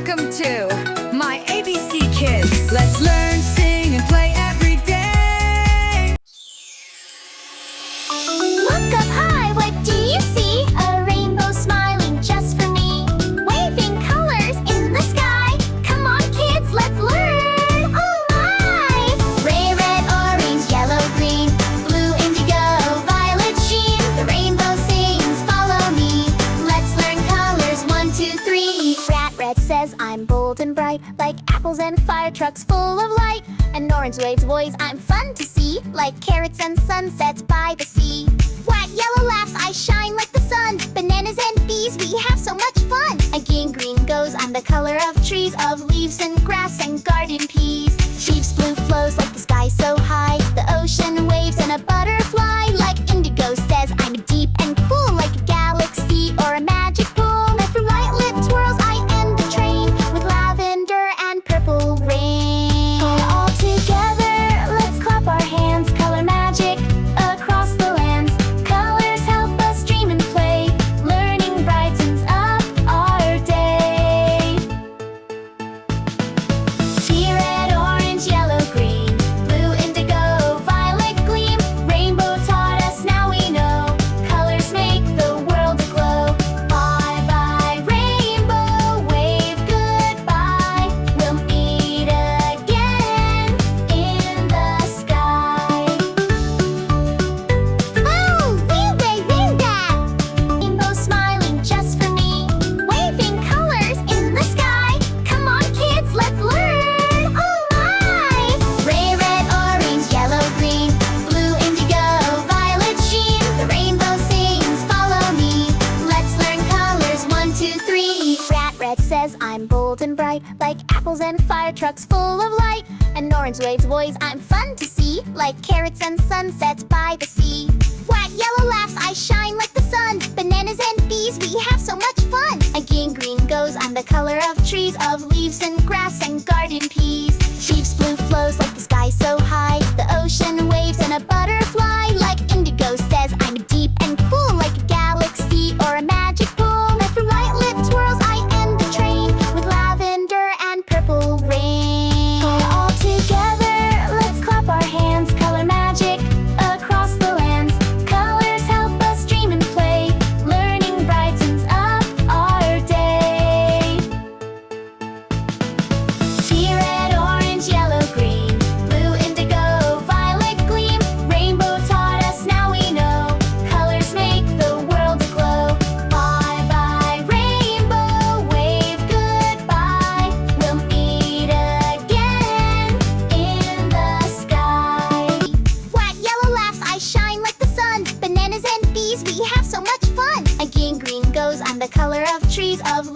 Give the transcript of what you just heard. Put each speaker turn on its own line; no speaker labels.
Welcome to my ABC Kids. Let's learn, sing, and play every day.
Look up high, what do you see? A rainbow smiling just for me. Waving colors in the sky. Come on kids, let's learn! Oh my! Red, orange, yellow, green. Blue, indigo, violet, sheen. The rainbow sings, follow me. Let's learn colors, 1, 2, 3. Red says I'm bold and bright, like apples and fire trucks full of light. And orange waves voice I'm fun to see, like carrots and sunsets by the sea. White yellow laughs, I shine like the sun. Bananas and bees, we have so much fun. Again green goes, I'm the color of trees, of leaves and grass and garden peas. Leaves blue flows like the sky so high. The ocean waves and a butterfly, like indigo says I'm deep and cool, like a galaxy or a magic pool. And for light lit twirls, I am the train with lavender and purple rain. All together, let's clap our hands. Color magic across the lands. Colors help us dream and play. Learning brightens up our day. See red, orange, yellow, green. Blue, indigo, violet gleam. Rainbow taught us, now we know. Colors make the world aglow. Bye bye rainbow, wave goodbye. We'll meet again in the sky. Oh, wing that! Rainbow smiling just for me. Waving colors in the sky. Come on kids, let's learn! Oh my! Red, orange, yellow, green. Blue, indigo, violet, sheen. The rainbow sings, follow me. Let's learn colors, 1, 2, 3. Red says I'm bold and bright, like apples and fire trucks full of light. And orange waves voice I'm fun to see, like carrots and sunsets by the sea. White yellow laughs, I shine like the sun. Bananas and bees, we have so much fun. Again green goes, I'm the color of trees, of leaves and grass and garden peas. Leaves blue flows like the sky so high. The ocean waves and a butterfly, like indigo says I'm deep and cool, like a galaxy or a magic pool. And for light lit twirls, I am the train with lavender and purple rain. All together, let's clap our hands. Color magic across the lands. Colors help us dream and play. Learning brightens up our day. See red, orange, yellow, green. Blue, indigo, violet gleam. Rainbow taught us, now we know. Colors make the world aglow. Bye bye rainbow, wave goodbye. We'll meet again in the sky. White yellow laughs, I shine like the sun. Bananas and bees, we have so much fun. Again green goes, I'm the color of trees, of